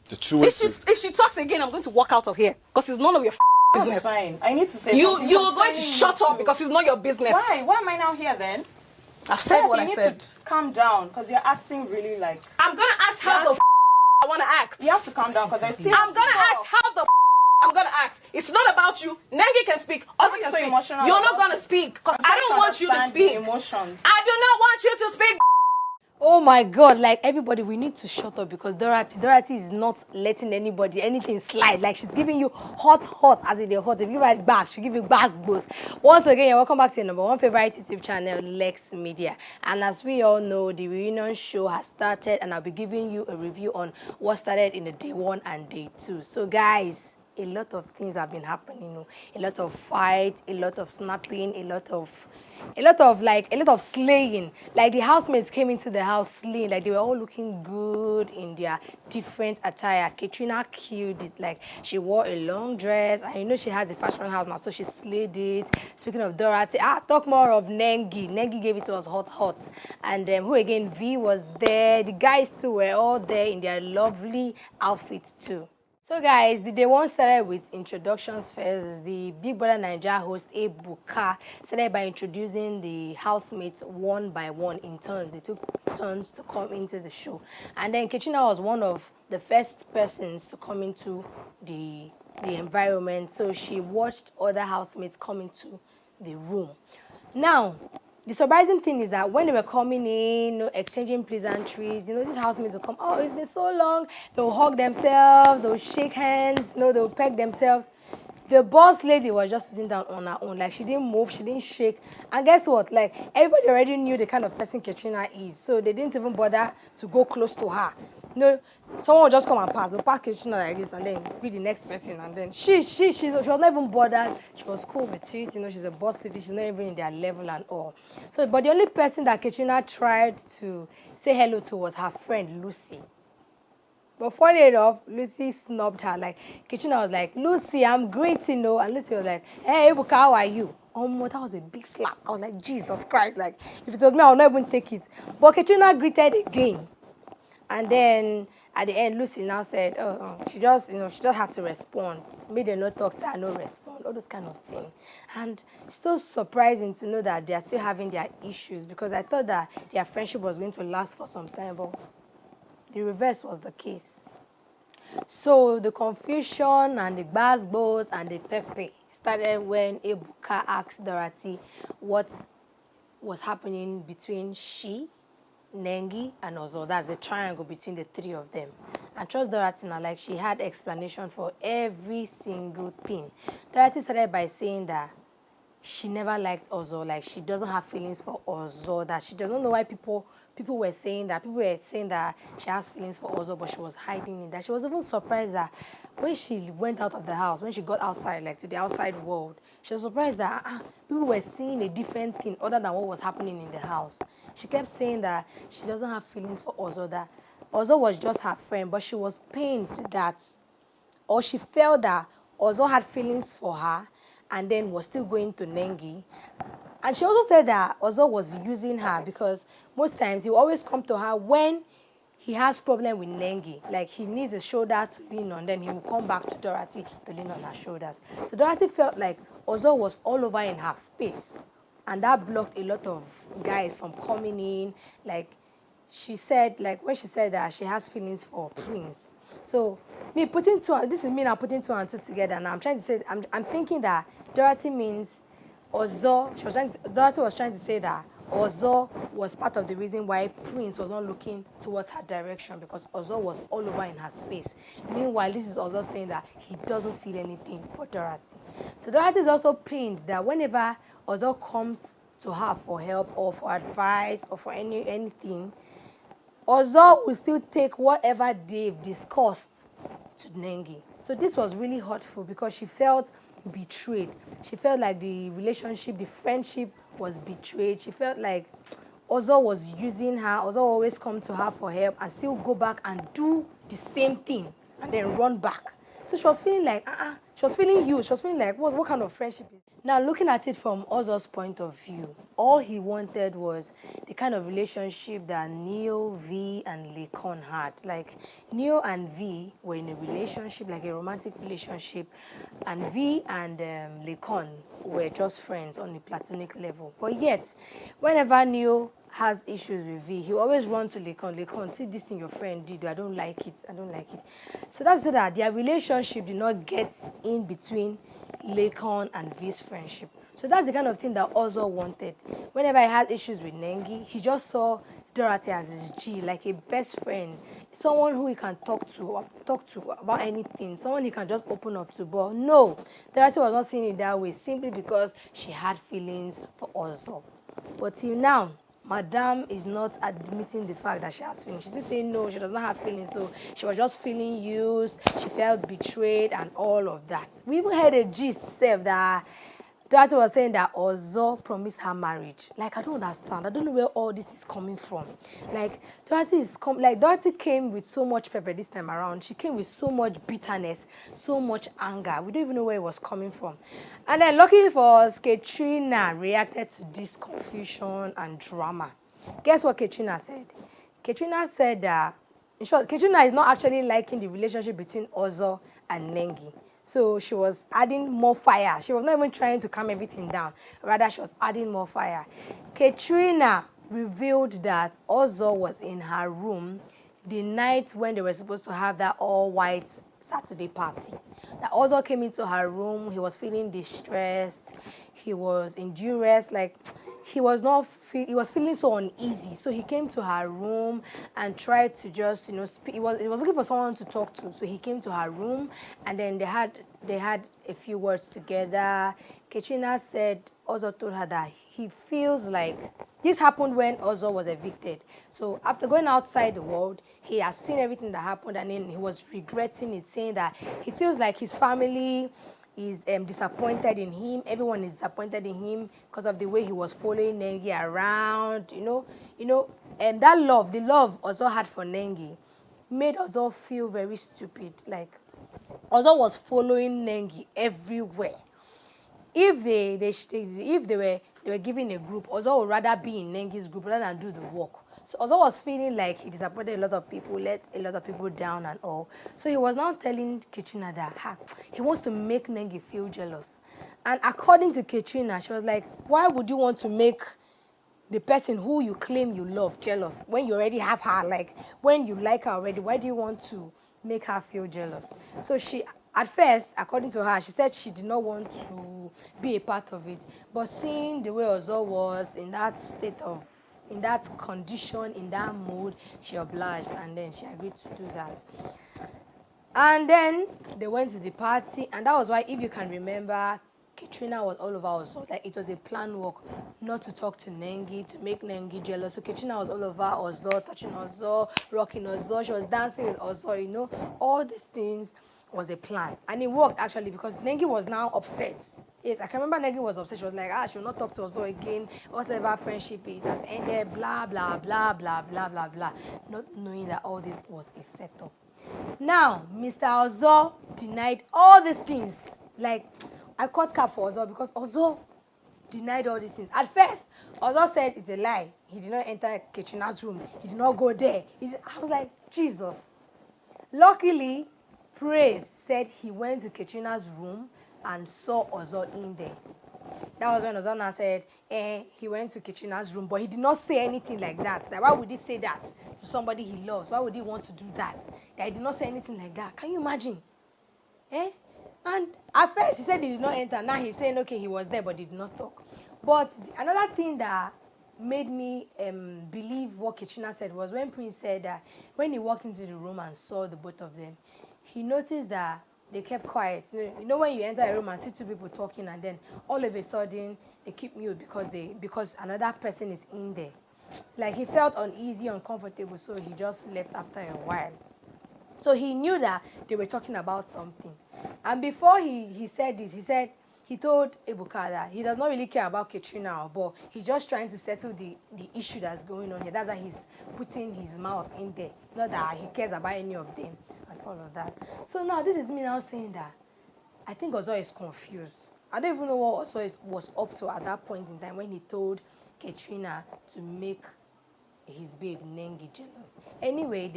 The truest If she talks again, I'm going to walk out of here because it's none of your business. That's fine. I need to say something. You're going to shut up because it's not your business. Why? Why am I now here then? I've said what I said. You need to calm down because you're acting really like... I'm going to ask how the I want to act. You have to calm down because I still... I'm going to act how the I'm going to act. It's not about you. Nengi can speak. Ozzy can speak. You're not going to speak because I don't want you to speak. Emotions. I do not want you to speak. Oh my God, like everybody, we need to shut up because Dorathy is not letting anything slide. Like she's giving you hot as in the hot. If you give her bass, she'll give you bass. Once again, welcome back to your #1 favorite YouTube channel, Lexx Media. And as we all know, the reunion show has started and I'll be giving you a review on what started in the day 1 and day 2. So guys, a lot of things have been happening, a lot of fights, a lot of snapping, a lot of slaying. Like the housemates came into the house slaying, like they were all looking good in their different attire. Katrina killed it, like she wore a long dress, and you know she has a fashion house now, so she slayed it. Speaking of Dorathy, talk more of Nengi. Nengi gave it to us hot. And who again? V was there. The guys too were all there in their lovely outfits too. So guys, the day 1 started with introductions first. The BBnaija host, Ebuka, started by introducing the housemates one by one in turns. They took turns to come into the show. And then Katrina was one of the first persons to come into the environment. So she watched other housemates come into the room. Now, the surprising thing is that when they were coming in, exchanging pleasantries, these housemates will come, oh, it's been so long. They'll hug themselves, they'll shake hands, they'll peg themselves. The boss lady was just sitting down on her own. Like, she didn't move, she didn't shake. And guess what? Like, everybody already knew the kind of person Katrina is. So they didn't even bother to go close to her. Someone would just come and pass. They'll pass Katrina like this and then be the next person. And then she was not even bothered. She was cool with it. She's a boss lady. She's not even in their level and all. So, but the only person that Katrina tried to say hello to was her friend, Lucy. But funny enough, Lucy snubbed her. Like, Katrina was like, Lucy, I'm great, And Lucy was like, hey, Ebuka, how are you? That was a big slap. I was like, Jesus Christ. Like, if it was me, I would not even take it. But Katrina greeted again. And then at the end, Lucy now said, she just had to respond. Made them not talk, say I no respond, all those kind of things. And it's so surprising to know that they are still having their issues because I thought that their friendship was going to last for some time, but the reverse was the case. So the confusion and the gbas and the pepe started when Ebuka asked Dorathy what was happening between she, Nengi, and Ozo. That's the triangle between the three of them. And trust Dorathy now, like she had explanation for every single thing. Dorathy started by saying that she never liked Ozo, like she doesn't have feelings for Ozo, that she doesn't know why people were saying that. People were saying that she has feelings for Ozo, but she was hiding it. That she was even surprised that when she went out of the house, when she got outside, like to the outside world, she was surprised that people were seeing a different thing other than what was happening in the house. She kept saying that she doesn't have feelings for Ozo, that Ozo was just her friend, but she was pained that, or she felt that Ozo had feelings for her and then was still going to Nengi. And she also said that Ozo was using her because most times he will always come to her when he has problem with Nengi. Like he needs a shoulder to lean on, then he will come back to Dorathy to lean on her shoulders. So Dorathy felt like Ozo was all over in her space. And that blocked a lot of guys from coming in. Like she said, like when she said that she has feelings for Prince. So this is me now putting 2 and 2 together. And I'm trying to say, I'm thinking that Dorathy means Ozo. Dorathy was trying to say that Ozo was part of the reason why Prince was not looking towards her direction because Ozo was all over in her space. Meanwhile, this is Ozo saying that he doesn't feel anything for Dorathy. So Dorathy is also pained that whenever Ozo comes to her for help or for advice or for anything, Ozo will still take whatever they've discussed to Nengi. So this was really hurtful because she felt betrayed. She felt like the relationship, the friendship was betrayed. She felt like Ozo was using her. Ozo always come to her for help and still go back and do the same thing and then run back. So she was feeling like, she was feeling used. She was feeling like, what kind of friendship is this? Now, looking at it from Ozo's point of view, all he wanted was the kind of relationship that Neo, V, and Lekon had. Like, Neo and V were in a relationship, like a romantic relationship, and V and Lekon were just friends on a platonic level. But yet, whenever Neo has issues with V, he always runs to Lekon, see this thing your friend did, I don't like it. So that's it, that their relationship did not get in between Lekon and V's friendship. So that's the kind of thing that Ozo wanted. Whenever he had issues with Nengi, he just saw Dorathy as his G, like a best friend, someone who he can talk to about anything, someone he can just open up to. But no, Dorathy was not seeing it that way, simply because she had feelings for Ozo. But till now, Madame is not admitting the fact that she has feelings. She's still saying no, she does not have feelings. So she was just feeling used, she felt betrayed, and all of that. We even heard a gist self that Dorathy was saying that Ozo promised her marriage. Like, I don't understand. I don't know where all this is coming from. Like, Dorathy came with so much pepper this time around. She came with so much bitterness, so much anger. We don't even know where it was coming from. And then, luckily for us, Katrina reacted to this confusion and drama. Guess what Katrina said? Katrina said that, in short, Katrina is not actually liking the relationship between Ozo and Nengi. So she was adding more fire. She was not even trying to calm everything down. Rather, she was adding more fire. Katrina revealed that Ozo was in her room the night when they were supposed to have that all-white Saturday party. That Ozo came into her room. He was feeling distressed. He was in duress. Like, he was feeling so uneasy. So he came to her room and tried to just, speak. He was looking for someone to talk to. So he came to her room, and then they had a few words together. Katrina said Ozo told her that he feels like this happened when Ozo was evicted. So after going outside the world, he has seen everything that happened, and then he was regretting it, saying that he feels like his family is disappointed in him. Everyone is disappointed in him because of the way he was following Nengi around. And the love Ozo had for Nengi made Ozo feel very stupid. Like, Ozo was following Nengi everywhere. If they were given a group, Ozo would rather be in Nengi's group rather than do the work. So Ozo was feeling like he disappointed a lot of people, let a lot of people down and all. So he was now telling Katrina that he wants to make Nengi feel jealous. And according to Katrina, she was like, why would you want to make the person who you claim you love jealous when you already have her? Like, when you like her already, why do you want to make her feel jealous? So she, at first, according to her, she said she did not want to be a part of it. But seeing the way Ozo was in that state of, in that condition, in that mood, she obliged, and then she agreed to do that. And then they went to the party, and that was why, if you can remember, Katrina was all over Ozo. Like, it was a planned work not to talk to Nengi, to make Nengi jealous. So Katrina was all over Ozo, touching Ozo, rocking Ozo. She was dancing with Ozo, all these things was a plan. And it worked, actually, because Nengi was now upset. Yes, I can remember Nengi was upset. She was like, she will not talk to Ozo again. Whatever friendship it has ended, blah, blah, blah, blah, blah, blah, blah. Not knowing that all this was a setup. Now, Mr. Ozo denied all these things. Like, I caught cap for Ozo because Ozo denied all these things. At first, Ozo said it's a lie. He did not enter Katrina's room. He did not go there. I was like, Jesus. Luckily, Praise said he went to Katrina's room and saw Ozo in there. That was when Ozo now said, he went to Katrina's room, but he did not say anything like that. Why would he say that to somebody he loves? Why would he want to do that? That he did not say anything like that. Can you imagine? And at first he said he did not enter. Now he's saying, okay, he was there, but did not talk. But another thing that made me believe what Katrina said was when Prince said that when he walked into the room and saw the both of them, he noticed that they kept quiet. You know when you enter a room and see two people talking, and then all of a sudden they keep mute because another person is in there. Like, he felt uneasy, uncomfortable, so he just left after a while. So he knew that they were talking about something. And before he said this, he told Ebuka that he does not really care about Katrina, but he's just trying to settle the issue that's going on here. That's why he's putting his mouth in there. Not that he cares about any of them. and all of that. So now this is me now saying that I think Ozo is confused. I don't even know what Ozo was up to at that point in time when he told Katrina to make his babe Nengi jealous. Anyway,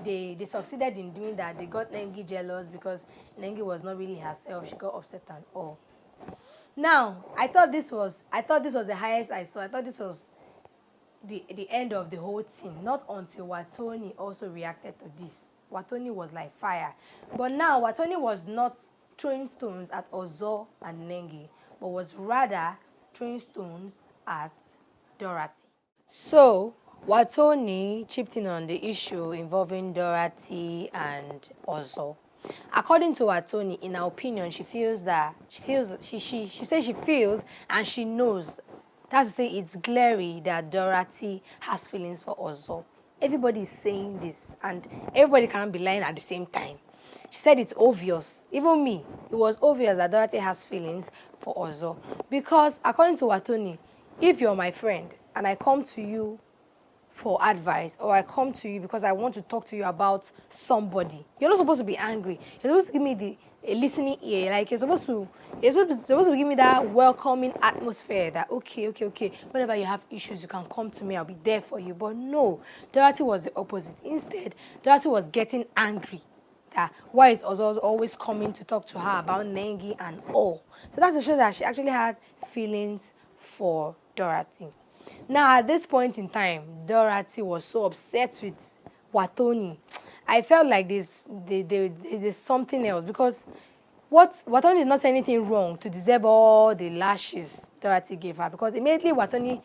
they succeeded in doing that. They got Nengi jealous because Nengi was not really herself. She got upset and all. Now, I thought this was the highest I saw. I thought this was the end of the whole thing. Not until Wathoni also reacted to this. Wathoni was like fire. But now Wathoni was not throwing stones at Ozo and Nengi, but was rather throwing stones at Dorathy. So Wathoni chipped in on the issue involving Dorathy and Ozo. According to Wathoni, in her opinion, she says she feels and she knows. That's to say, it's glaring that Dorathy has feelings for Ozo. Everybody is saying this, and everybody can't be lying at the same time. She said it's obvious. Even me, it was obvious that Dorathy has feelings for Ozo. Because according to Wathoni, if you're my friend and I come to you for advice, or I come to you because I want to talk to you about somebody, you're not supposed to be angry. You're supposed to give me a listening ear. Like you're supposed to give me that welcoming atmosphere that okay. Whenever you have issues, you can come to me. I'll be there for you. But no, Dorathy was the opposite. Instead, Dorathy was getting angry. That why is Ozo always coming to talk to her about Nengi and all. So that's to show that she actually had feelings for Dorathy. Now, at this point in time, Dorathy was so upset with Wathoni. I felt like there's something else because Wathoni did not say anything wrong to deserve all the lashes Dorathy gave her, because immediately Wathoni,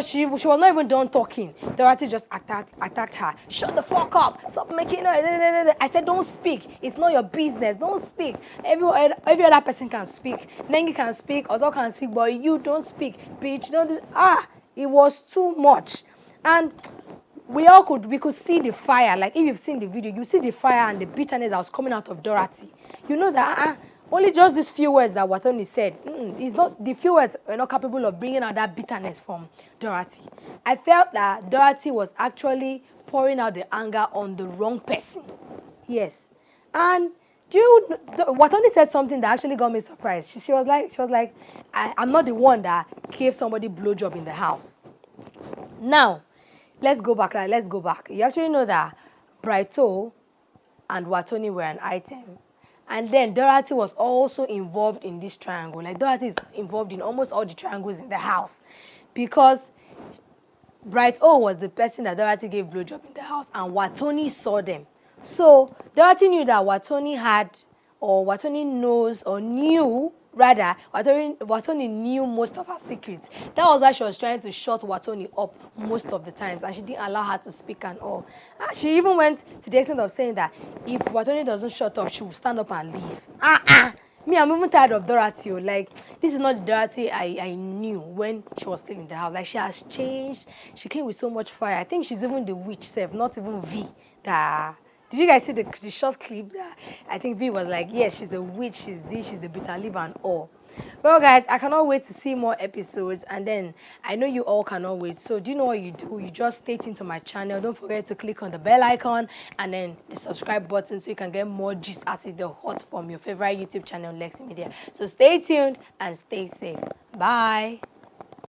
she was not even done talking. Dorathy just attacked her. Shut the fuck up. Stop making noise. I said, don't speak. It's not your business. Don't speak. Every other person can speak. Nengi can speak. Ozo can speak. But you don't speak. Bitch. It was too much. And we could see the fire. Like, if you've seen the video, you see the fire and the bitterness that was coming out of Dorathy. You know that only just these few words that Wathoni said, the few words were not capable of bringing out that bitterness from Dorathy. I felt that Dorathy was actually pouring out the anger on the wrong person. Yes. And Wathoni said something that actually got me surprised. She was like, I'm not the one that gave somebody blowjob in the house. Now, let's go back. You actually know that Brighto and Wathoni were an item. And then Dorathy was also involved in this triangle. Like, Dorathy is involved in almost all the triangles in the house. Because Brighto was the person that Dorathy gave blowjob in the house, and Wathoni saw them. So Dorathy knew that Wathoni knew most of her secrets. That was why she was trying to shut Wathoni up most of the times, and she didn't allow her to speak and all. She even went to the extent of saying that if Wathoni doesn't shut up, she will stand up and leave. Me, I'm even tired of Dorathy. Like, this is not the Dorathy I knew when she was still in the house. Like, she has changed. She came with so much fire. I think she's even the witch self, not even V. Did you guys see the short clip? I think V was like, yes, she's a witch, she's this, she's the bitter liver and all. Well, guys, I cannot wait to see more episodes, and then I know you all cannot wait. So do you know what you do? You just stay tuned to my channel. Don't forget to click on the bell icon and then the subscribe button so you can get more gist as it's the hot from your favorite YouTube channel, Lexx Media. So stay tuned and stay safe. Bye.